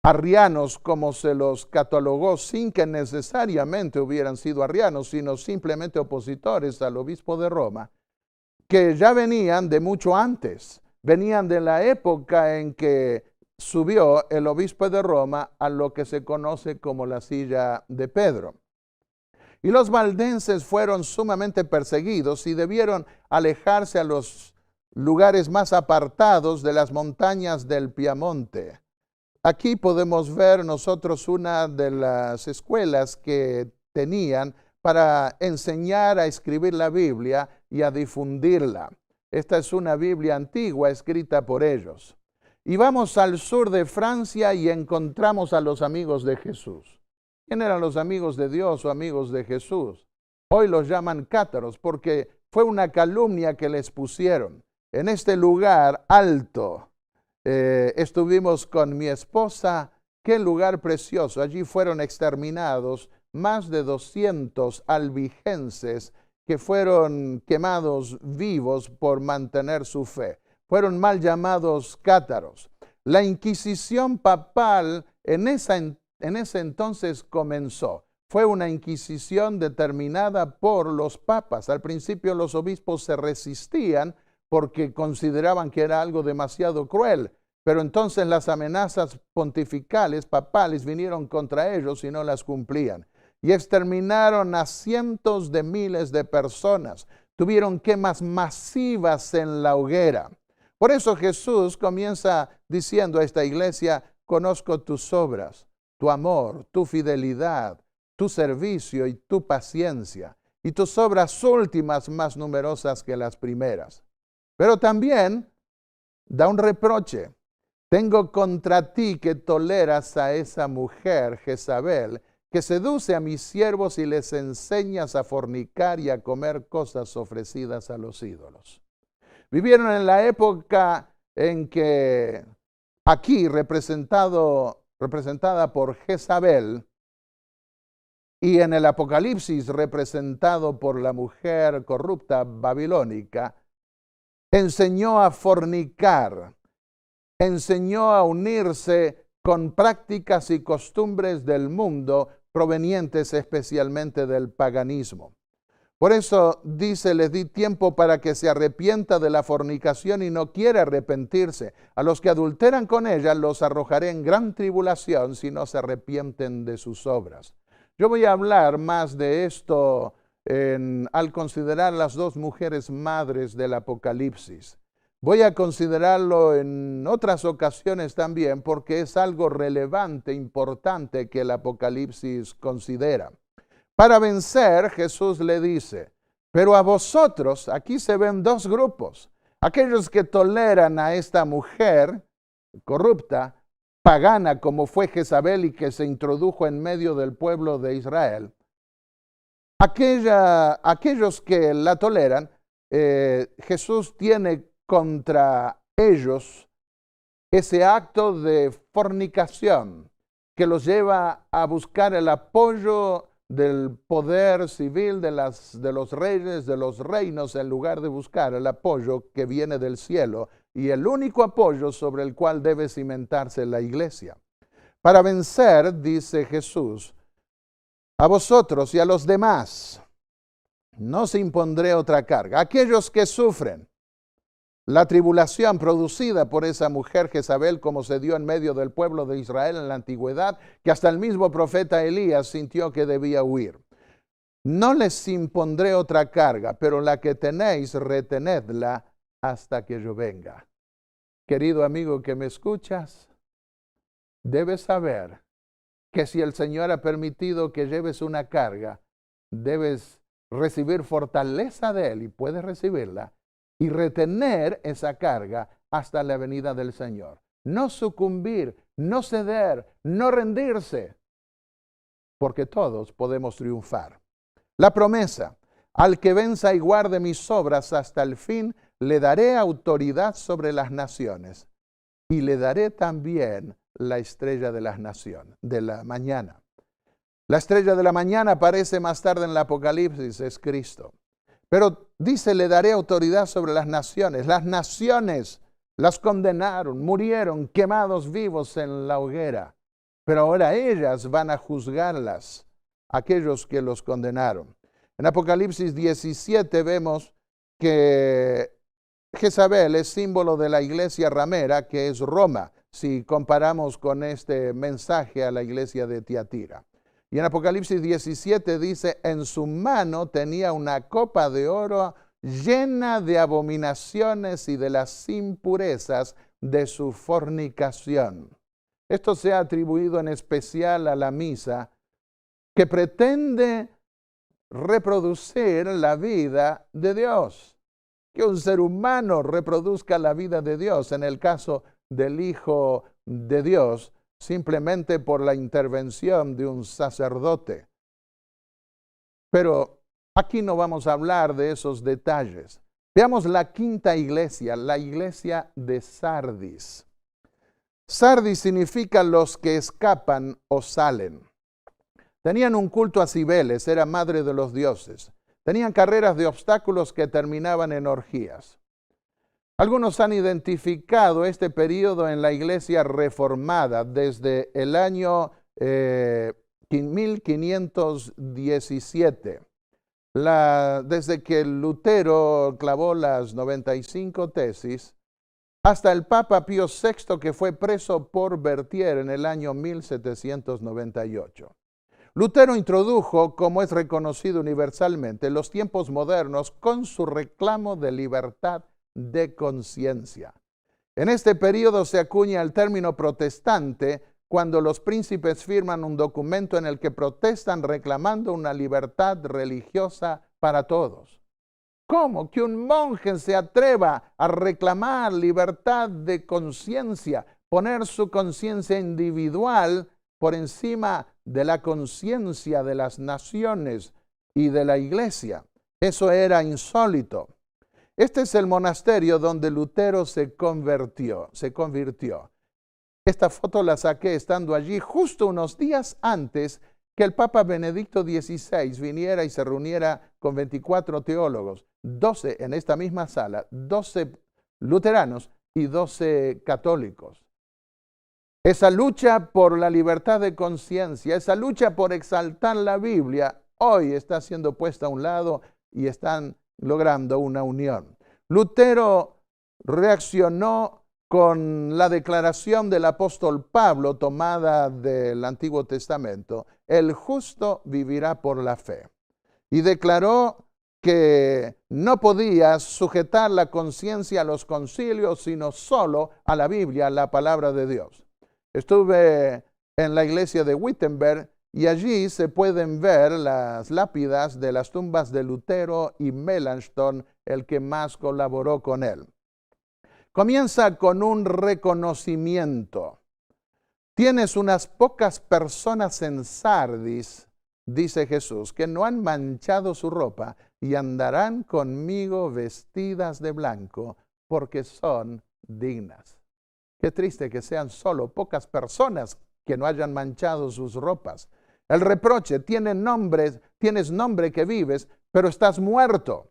arrianos, como se los catalogó, sin que necesariamente hubieran sido arrianos, sino simplemente opositores al obispo de Roma, que ya venían de mucho antes, venían de la época en que subió el obispo de Roma a lo que se conoce como la silla de Pedro. Y los valdenses fueron sumamente perseguidos y debieron alejarse a los lugares más apartados de las montañas del Piamonte. Aquí podemos ver nosotros una de las escuelas que tenían para enseñar a escribir la Biblia y a difundirla. Esta es una Biblia antigua escrita por ellos. Y vamos al sur de Francia y encontramos a los amigos de Jesús. ¿Quién eran los amigos de Dios o amigos de Jesús? Hoy los llaman cátaros porque fue una calumnia que les pusieron. En este lugar alto estuvimos con mi esposa. Qué lugar precioso. Allí fueron exterminados más de 200 albigenses que fueron quemados vivos por mantener su fe. Fueron mal llamados cátaros. La Inquisición papal en ese entonces comenzó. Fue una inquisición determinada por los papas. Al principio los obispos se resistían porque consideraban que era algo demasiado cruel. Pero entonces las amenazas pontificales, papales, vinieron contra ellos y no las cumplían. Y exterminaron a cientos de miles de personas. Tuvieron quemas masivas en la hoguera. Por eso Jesús comienza diciendo a esta iglesia: conozco tus obras, tu amor, tu fidelidad, tu servicio y tu paciencia, y tus obras últimas más numerosas que las primeras. Pero también da un reproche. Tengo contra ti que toleras a esa mujer, Jezabel, que seduce a mis siervos y les enseñas a fornicar y a comer cosas ofrecidas a los ídolos. Vivieron en la época en que aquí, representada por Jezabel, y en el Apocalipsis representado por la mujer corrupta babilónica, enseñó a fornicar, enseñó a unirse con prácticas y costumbres del mundo provenientes especialmente del paganismo. Por eso dice: les di tiempo para que se arrepienta de la fornicación y no quiere arrepentirse. A los que adulteran con ella los arrojaré en gran tribulación si no se arrepienten de sus obras. Yo voy a hablar más de esto al considerar las dos mujeres madres del Apocalipsis. Voy a considerarlo en otras ocasiones también porque es algo relevante, importante que el Apocalipsis considera. Para vencer, Jesús le dice: pero a vosotros, aquí se ven dos grupos. Aquellos que toleran a esta mujer corrupta, pagana como fue Jezabel y que se introdujo en medio del pueblo de Israel. Aquellos que la toleran, Jesús tiene contra ellos ese acto de fornicación que los lleva a buscar el apoyo del poder civil de los reyes, de los reinos, en lugar de buscar el apoyo que viene del cielo y el único apoyo sobre el cual debe cimentarse la iglesia. Para vencer, dice Jesús, a vosotros y a los demás no os impondré otra carga. Aquellos que sufren la tribulación producida por esa mujer Jezabel, como se dio en medio del pueblo de Israel en la antigüedad, que hasta el mismo profeta Elías sintió que debía huir. No les impondré otra carga, pero la que tenéis, retenedla hasta que yo venga. Querido amigo que me escuchas, debes saber que si el Señor ha permitido que lleves una carga, debes recibir fortaleza de Él, y puedes recibirla, y retener esa carga hasta la venida del Señor. No sucumbir, no ceder, no rendirse, porque todos podemos triunfar. La promesa: al que venza y guarde mis obras hasta el fin, le daré autoridad sobre las naciones, y le daré también la estrella de las naciones, de la mañana. La estrella de la mañana aparece más tarde en el Apocalipsis, es Cristo. Pero dice: le daré autoridad sobre las naciones. Las naciones las condenaron, murieron quemados vivos en la hoguera. Pero ahora ellas van a juzgarlas, aquellos que los condenaron. En Apocalipsis 17 vemos que Jezabel es símbolo de la iglesia ramera, que es Roma, si comparamos con este mensaje a la iglesia de Tiatira. Y en Apocalipsis 17 dice: en su mano tenía una copa de oro llena de abominaciones y de las impurezas de su fornicación. Esto se ha atribuido en especial a la misa, que pretende reproducir la vida de Dios. Que un ser humano reproduzca la vida de Dios, en el caso del Hijo de Dios, simplemente por la intervención de un sacerdote. Pero aquí no vamos a hablar de esos detalles. Veamos la quinta iglesia, la iglesia de Sardis. Sardis significa los que escapan o salen. Tenían un culto a Cibeles, era madre de los dioses. Tenían carreras de obstáculos que terminaban en orgías. Algunos han identificado este periodo en la iglesia reformada desde el año 1517. Desde que Lutero clavó las 95 tesis, hasta el Papa Pío VI, que fue preso por Berthier en el año 1798. Lutero introdujo, como es reconocido universalmente, los tiempos modernos con su reclamo de libertad de conciencia. En este periodo se acuña el término protestante cuando los príncipes firman un documento en el que protestan reclamando una libertad religiosa para todos. ¿Cómo que un monje se atreva a reclamar libertad de conciencia, poner su conciencia individual por encima de la conciencia de las naciones y de la iglesia? Eso era insólito. Este es el monasterio donde Lutero se convirtió. Esta foto la saqué estando allí justo unos días antes que el Papa Benedicto XVI viniera y se reuniera con 24 teólogos, 12 en esta misma sala, 12 luteranos y 12 católicos. Esa lucha por la libertad de conciencia, esa lucha por exaltar la Biblia, hoy está siendo puesta a un lado y están logrando una unión. Lutero reaccionó con la declaración del apóstol Pablo tomada del Antiguo Testamento: el justo vivirá por la fe. Y declaró que no podía sujetar la conciencia a los concilios, sino solo a la Biblia, a la palabra de Dios. Estuve en la iglesia de Wittenberg y allí se pueden ver las lápidas de las tumbas de Lutero y Melanchthon, el que más colaboró con él. Comienza con un reconocimiento. Tienes unas pocas personas en Sardis, dice Jesús, que no han manchado su ropa y andarán conmigo vestidas de blanco porque son dignas. Qué triste que sean solo pocas personas que no hayan manchado sus ropas. El reproche: tienes nombre que vives, pero estás muerto.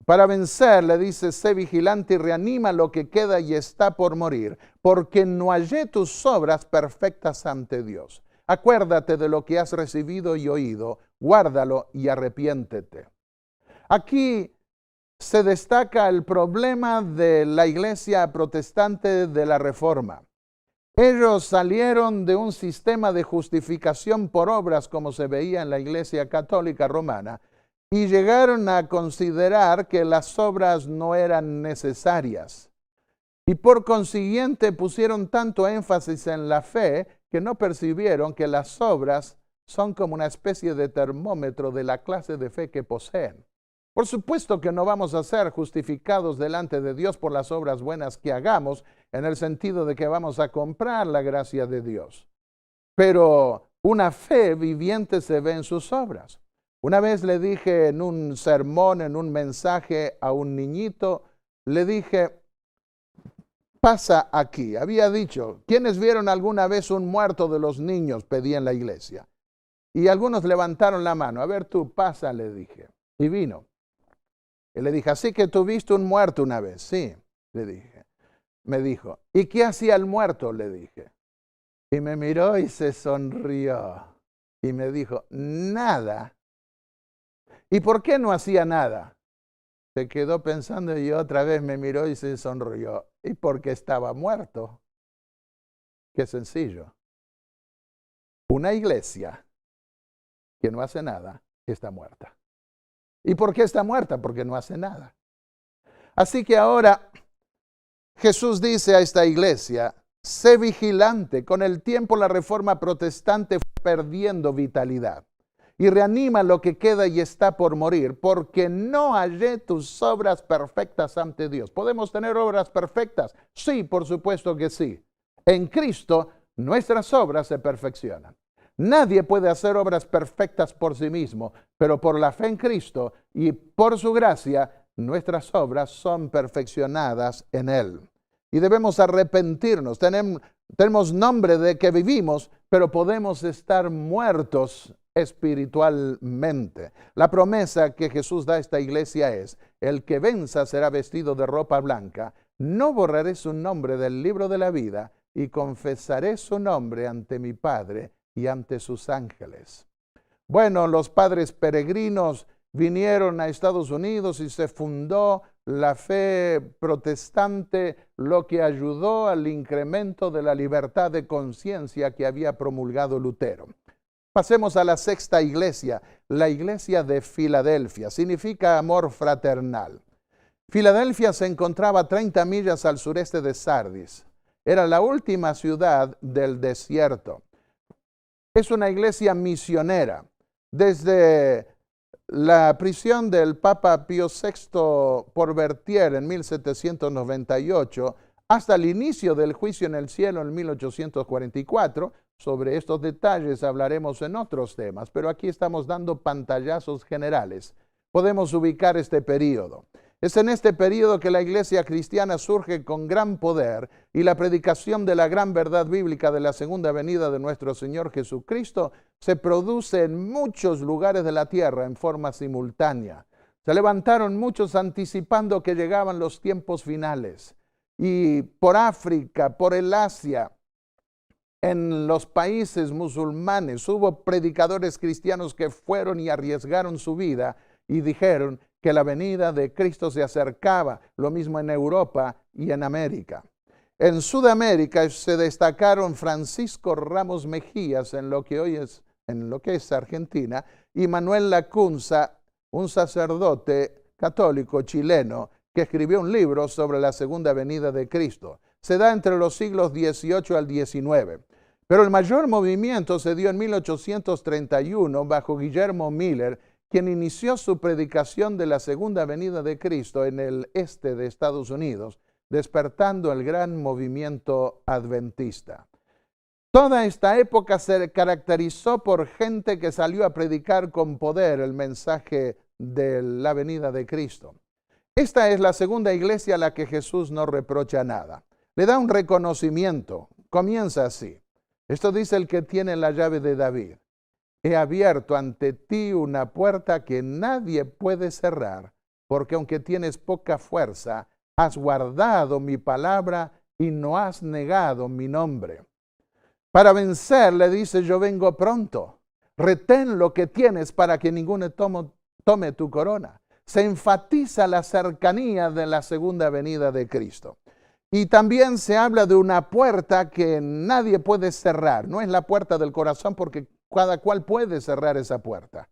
Para vencer, le dice, sé vigilante y reanima lo que queda y está por morir, porque no hallé tus obras perfectas ante Dios. Acuérdate de lo que has recibido y oído, guárdalo y arrepiéntete. Aquí se destaca el problema de la iglesia protestante de la Reforma. Ellos salieron de un sistema de justificación por obras como se veía en la iglesia católica romana y llegaron a considerar que las obras no eran necesarias. Y por consiguiente pusieron tanto énfasis en la fe que no percibieron que las obras son como una especie de termómetro de la clase de fe que poseen. Por supuesto que no vamos a ser justificados delante de Dios por las obras buenas que hagamos, en el sentido de que vamos a comprar la gracia de Dios. Pero una fe viviente se ve en sus obras. Una vez le dije en un sermón, en un mensaje a un niñito, le dije: pasa aquí. Había dicho: ¿quiénes vieron alguna vez un muerto de los niños? Pedí en la iglesia. Y algunos levantaron la mano. A ver tú, pasa, le dije. Y vino. Y le dije: así que tú viste un muerto una vez. Sí, le dije. Me dijo: ¿y qué hacía el muerto? Le dije. Y me miró y se sonrió. Y me dijo: nada. ¿Y por qué no hacía nada? Se quedó pensando y otra vez me miró y se sonrió. ¿Y porque estaba muerto? Qué sencillo. Una iglesia que no hace nada está muerta. ¿Y por qué está muerta? Porque no hace nada. Así que ahora Jesús dice a esta iglesia: sé vigilante. Con el tiempo la reforma protestante fue perdiendo vitalidad. Y reanima lo que queda y está por morir, porque no hallé tus obras perfectas ante Dios. ¿Podemos tener obras perfectas? Sí, por supuesto que sí. En Cristo nuestras obras se perfeccionan. Nadie puede hacer obras perfectas por sí mismo, pero por la fe en Cristo y por su gracia, nuestras obras son perfeccionadas en Él. y debemos arrepentirnos. Tenemos nombre de que vivimos, pero podemos estar muertos espiritualmente. La promesa que Jesús da a esta iglesia es: el que venza será vestido de ropa blanca, no borraré su nombre del libro de la vida y confesaré su nombre ante mi Padre y ante sus ángeles. Bueno, los padres peregrinos vinieron a Estados Unidos y se fundó la fe protestante, lo que ayudó al incremento de la libertad de conciencia que había promulgado Lutero. Pasemos a la sexta iglesia, la iglesia de Filadelfia. Significa amor fraternal. Filadelfia se encontraba a 30 millas al sureste de Sardis. Era la última ciudad del desierto. Es una iglesia misionera. Desde la prisión del Papa Pío VI por Berthier en 1798 hasta el inicio del juicio en el cielo en 1844, sobre estos detalles hablaremos en otros temas, pero aquí estamos dando pantallazos generales. Podemos ubicar este período. Es en este período que la iglesia cristiana surge con gran poder y la predicación de la gran verdad bíblica de la segunda venida de nuestro Señor Jesucristo se produce en muchos lugares de la tierra en forma simultánea. Se levantaron muchos anticipando que llegaban los tiempos finales. Y por África, por el Asia, en los países musulmanes, hubo predicadores cristianos que fueron y arriesgaron su vida y dijeron que la venida de Cristo se acercaba, lo mismo en Europa y en América. En Sudamérica se destacaron Francisco Ramos Mejías en lo que es Argentina, y Manuel Lacunza, un sacerdote católico chileno que escribió un libro sobre la segunda venida de Cristo. Se da entre los siglos XVIII al XIX. Pero el mayor movimiento se dio en 1831 bajo Guillermo Miller, quien inició su predicación de la segunda venida de Cristo en el este de Estados Unidos, despertando el gran movimiento adventista. Toda esta época se caracterizó por gente que salió a predicar con poder el mensaje de la venida de Cristo. Esta es la segunda iglesia a la que Jesús no reprocha nada. Le da un reconocimiento. Comienza así. Esto dice el que tiene la llave de David. He abierto ante ti una puerta que nadie puede cerrar, porque aunque tienes poca fuerza, has guardado mi palabra y no has negado mi nombre. Para vencer, le dice, yo vengo pronto. Retén lo que tienes para que ninguno tome tu corona. Se enfatiza la cercanía de la segunda venida de Cristo. Y también se habla de una puerta que nadie puede cerrar. No es la puerta del corazón, porque cada cual puede cerrar esa puerta,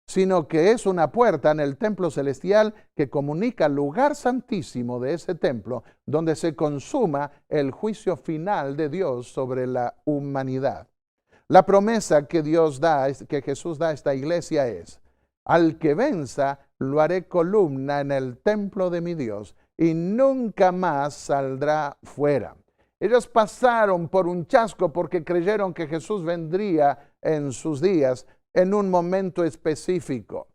sino que es una puerta en el templo celestial que comunica el lugar santísimo de ese templo, donde se consuma el juicio final de Dios sobre la humanidad. La promesa que Jesús da a esta iglesia es: al que venza, lo haré columna en el templo de mi Dios y nunca más saldrá fuera. Ellos pasaron por un chasco porque creyeron que Jesús vendría en sus días en un momento específico.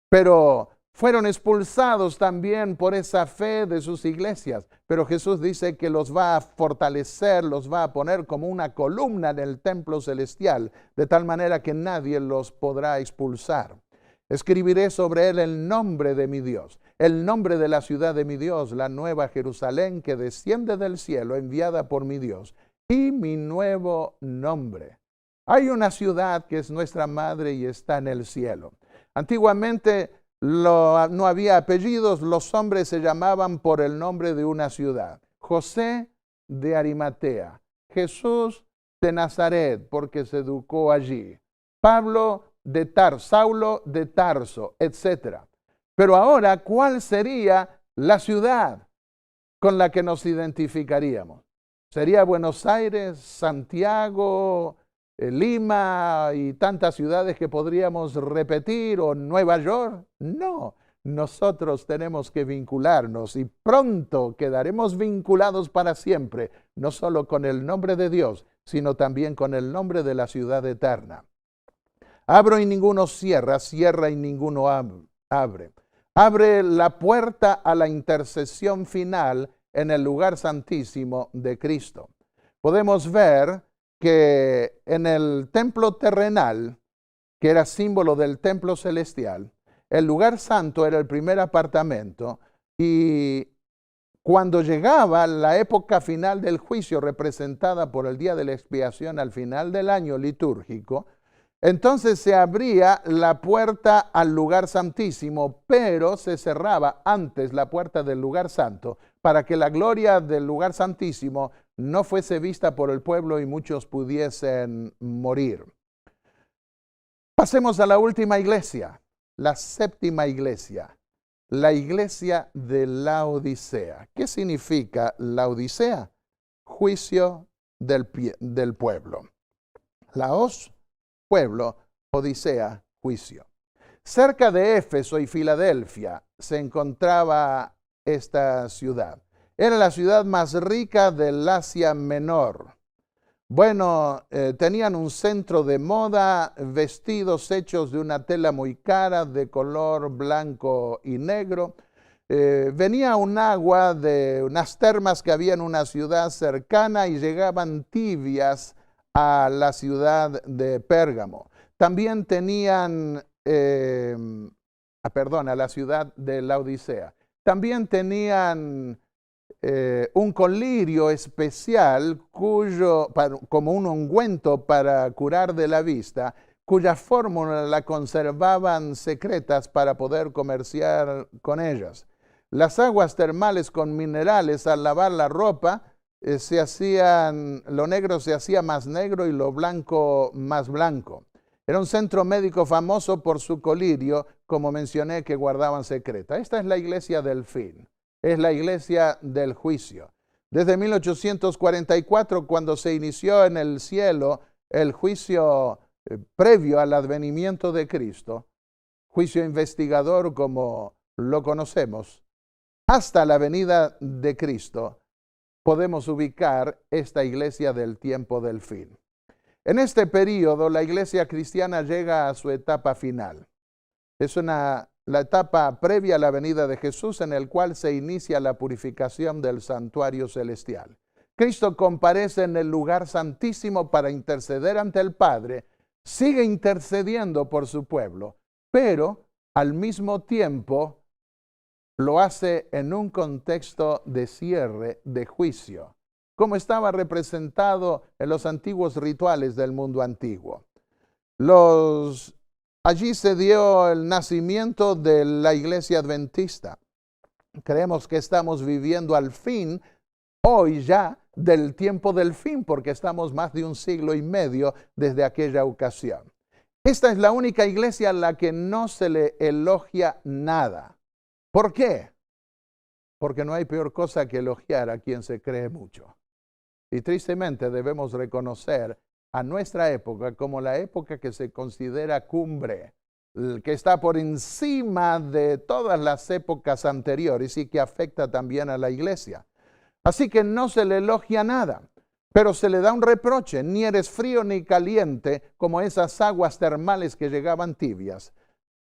Pero fueron expulsados también por esa fe de sus iglesias. Pero Jesús dice que los va a fortalecer, los va a poner como una columna en el templo celestial, de tal manera que nadie los podrá expulsar. Escribiré sobre él el nombre de mi Dios, el nombre de la ciudad de mi Dios, la nueva Jerusalén que desciende del cielo, enviada por mi Dios, y mi nuevo nombre. Hay una ciudad que es nuestra madre y está en el cielo. Antiguamente no había apellidos, los hombres se llamaban por el nombre de una ciudad. José de Arimatea, Jesús de Nazaret, porque se educó allí, Pablo de Tarso, Saulo de Tarso, etc. Pero ahora, ¿cuál sería la ciudad con la que nos identificaríamos? ¿Sería Buenos Aires, Santiago, Lima y tantas ciudades que podríamos repetir, o Nueva York? No, nosotros tenemos que vincularnos y pronto quedaremos vinculados para siempre, no solo con el nombre de Dios, sino también con el nombre de la ciudad eterna. Abro y ninguno cierra, cierra y ninguno abre. Abre la puerta a la intercesión final en el lugar santísimo de Cristo. Podemos ver que en el templo terrenal, que era símbolo del templo celestial, el lugar santo era el primer apartamento, y cuando llegaba la época final del juicio, representada por el día de la expiación al final del año litúrgico, entonces se abría la puerta al lugar santísimo, pero se cerraba antes la puerta del lugar santo para que la gloria del lugar santísimo no fuese vista por el pueblo y muchos pudiesen morir. Pasemos a la última iglesia, la séptima iglesia, la iglesia de Laodicea. ¿Qué significa Laodicea? Juicio del pueblo. Laos, pueblo, Odisea, juicio. Cerca de Éfeso y Filadelfia se encontraba esta ciudad. Era la ciudad más rica del Asia Menor. Bueno, tenían un centro de moda, vestidos hechos de una tela muy cara, de color blanco y negro. Venía un agua de unas termas que había en una ciudad cercana y llegaban tibias a la ciudad de Pérgamo. También tenían, a la ciudad de Laodicea. También tenían un colirio especial como un ungüento para curar de la vista, cuya fórmula la conservaban secretas para poder comerciar con ellas. Las aguas termales con minerales al lavar la ropa lo negro se hacía más negro y lo blanco más blanco. Era un centro médico famoso por su colirio, como mencioné, que guardaban secreta. Esta es la iglesia del fin, es la iglesia del juicio. Desde 1844, cuando se inició en el cielo el juicio previo al advenimiento de Cristo, juicio investigador como lo conocemos, hasta la venida de Cristo, podemos ubicar esta iglesia del tiempo del fin. En este periodo, la iglesia cristiana llega a su etapa final. Es la etapa previa a la venida de Jesús, en el cual se inicia la purificación del santuario celestial. Cristo comparece en el lugar santísimo para interceder ante el Padre, sigue intercediendo por su pueblo, pero al mismo tiempo lo hace en un contexto de cierre, de juicio, como estaba representado en los antiguos rituales del mundo antiguo. Allí se dio el nacimiento de la iglesia adventista. Creemos que estamos viviendo al fin, hoy ya, del tiempo del fin, porque estamos más de un siglo y medio desde aquella ocasión. Esta es la única iglesia a la que no se le elogia nada. ¿Por qué? Porque no hay peor cosa que elogiar a quien se cree mucho. Y tristemente debemos reconocer a nuestra época como la época que se considera cumbre, que está por encima de todas las épocas anteriores y que afecta también a la iglesia. Así que no se le elogia nada, pero se le da un reproche: ni eres frío ni caliente como esas aguas termales que llegaban tibias.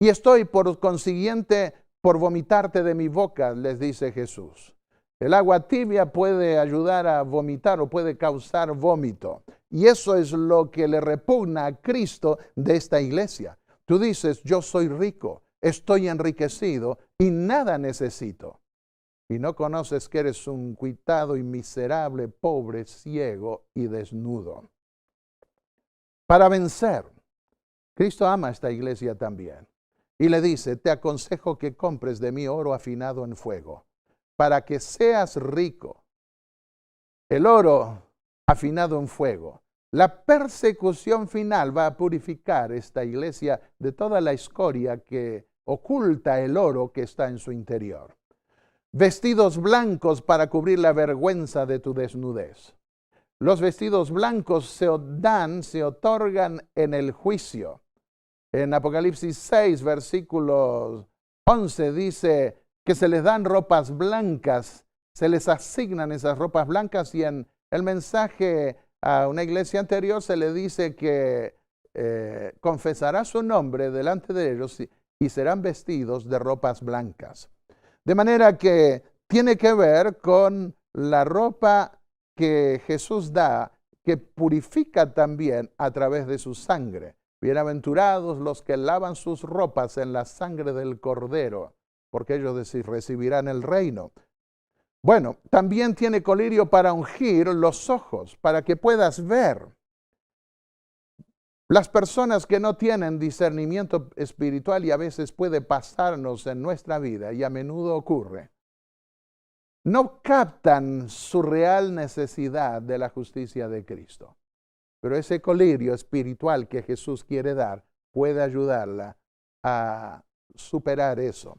Y estoy por consiguiente por vomitarte de mi boca, les dice Jesús. El agua tibia puede ayudar a vomitar o puede causar vómito. Y eso es lo que le repugna a Cristo de esta iglesia. Tú dices, yo soy rico, estoy enriquecido y nada necesito. Y no conoces que eres un cuitado y miserable, pobre, ciego y desnudo. Para vencer, Cristo ama a esta iglesia también. Y le dice, te aconsejo que compres de mí oro afinado en fuego, para que seas rico. El oro afinado en fuego. La persecución final va a purificar esta iglesia de toda la escoria que oculta el oro que está en su interior. Vestidos blancos para cubrir la vergüenza de tu desnudez. Los vestidos blancos se otorgan en el juicio. En Apocalipsis 6, versículo 11, dice que se les dan ropas blancas, se les asignan esas ropas blancas, y en el mensaje a una iglesia anterior se le dice que confesará su nombre delante de ellos y serán vestidos de ropas blancas. De manera que tiene que ver con la ropa que Jesús da, que purifica también a través de su sangre. Bienaventurados los que lavan sus ropas en la sangre del Cordero, porque ellos recibirán el reino. Bueno, también tiene colirio para ungir los ojos, para que puedas ver. Las personas que no tienen discernimiento espiritual, y a veces puede pasarnos en nuestra vida, y a menudo ocurre, no captan su real necesidad de la justicia de Cristo. Pero ese colirio espiritual que Jesús quiere dar puede ayudarla a superar eso.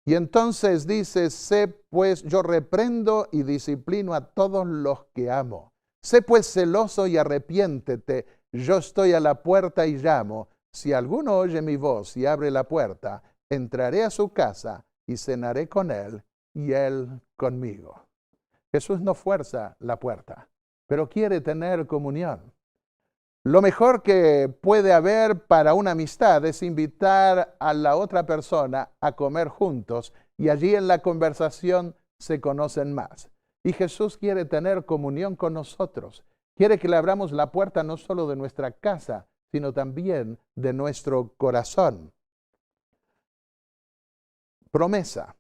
Y entonces dice, sé pues, yo reprendo y disciplino a todos los que amo. Sé pues celoso y arrepiéntete. Yo estoy a la puerta y llamo. Si alguno oye mi voz y abre la puerta, entraré a su casa y cenaré con él y él conmigo. Jesús no fuerza la puerta, pero quiere tener comunión. Lo mejor que puede haber para una amistad es invitar a la otra persona a comer juntos y allí en la conversación se conocen más. Y Jesús quiere tener comunión con nosotros. Quiere que le abramos la puerta no solo de nuestra casa, sino también de nuestro corazón. Promesa.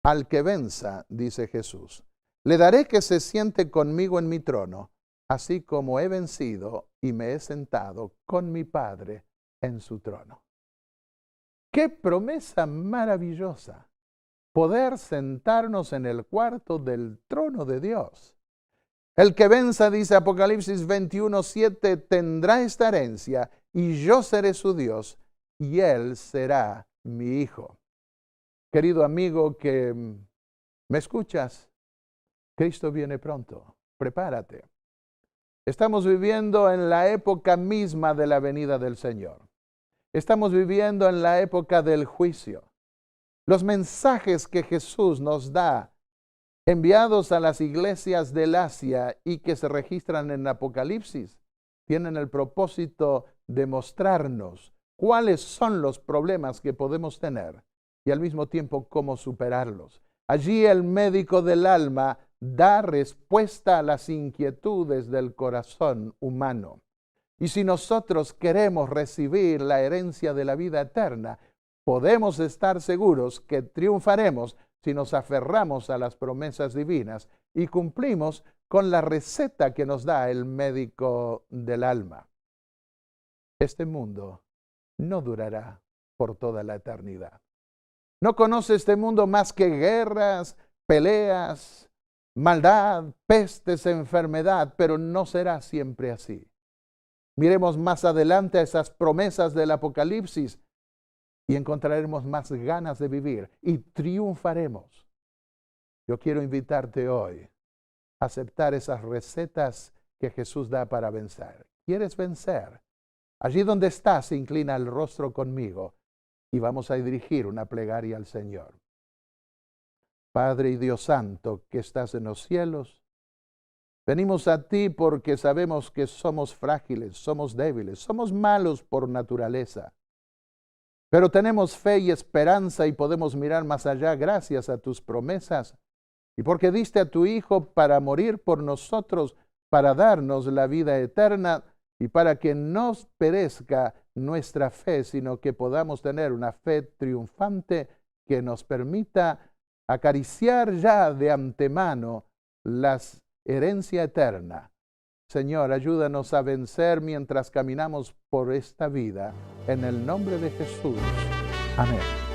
Al que venza, dice Jesús, le daré que se siente conmigo en mi trono, así como he vencido y me he sentado con mi Padre en su trono. ¡Qué promesa maravillosa! Poder sentarnos en el cuarto del trono de Dios. El que venza, dice Apocalipsis 21:7, tendrá esta herencia y yo seré su Dios y él será mi hijo. Querido amigo que me escuchas, Cristo viene pronto. Prepárate. Estamos viviendo en la época misma de la venida del Señor. Estamos viviendo en la época del juicio. Los mensajes que Jesús nos da, enviados a las iglesias del Asia y que se registran en Apocalipsis, tienen el propósito de mostrarnos cuáles son los problemas que podemos tener y al mismo tiempo cómo superarlos. Allí el médico del alma da respuesta a las inquietudes del corazón humano. Y si nosotros queremos recibir la herencia de la vida eterna, podemos estar seguros que triunfaremos si nos aferramos a las promesas divinas y cumplimos con la receta que nos da el médico del alma. Este mundo no durará por toda la eternidad. No conoce este mundo más que guerras, peleas, maldad, pestes, enfermedad, pero no será siempre así. Miremos más adelante a esas promesas del Apocalipsis y encontraremos más ganas de vivir y triunfaremos. Yo quiero invitarte hoy a aceptar esas recetas que Jesús da para vencer. ¿Quieres vencer? Allí donde estás, inclina el rostro conmigo y vamos a dirigir una plegaria al Señor. Padre y Dios Santo, que estás en los cielos, venimos a ti porque sabemos que somos frágiles, somos débiles, somos malos por naturaleza. Pero tenemos fe y esperanza y podemos mirar más allá gracias a tus promesas y porque diste a tu Hijo para morir por nosotros, para darnos la vida eterna y para que no perezca nuestra fe, sino que podamos tener una fe triunfante que nos permita acariciar ya de antemano la herencia eterna. Señor, ayúdanos a vencer mientras caminamos por esta vida. En el nombre de Jesús. Amén.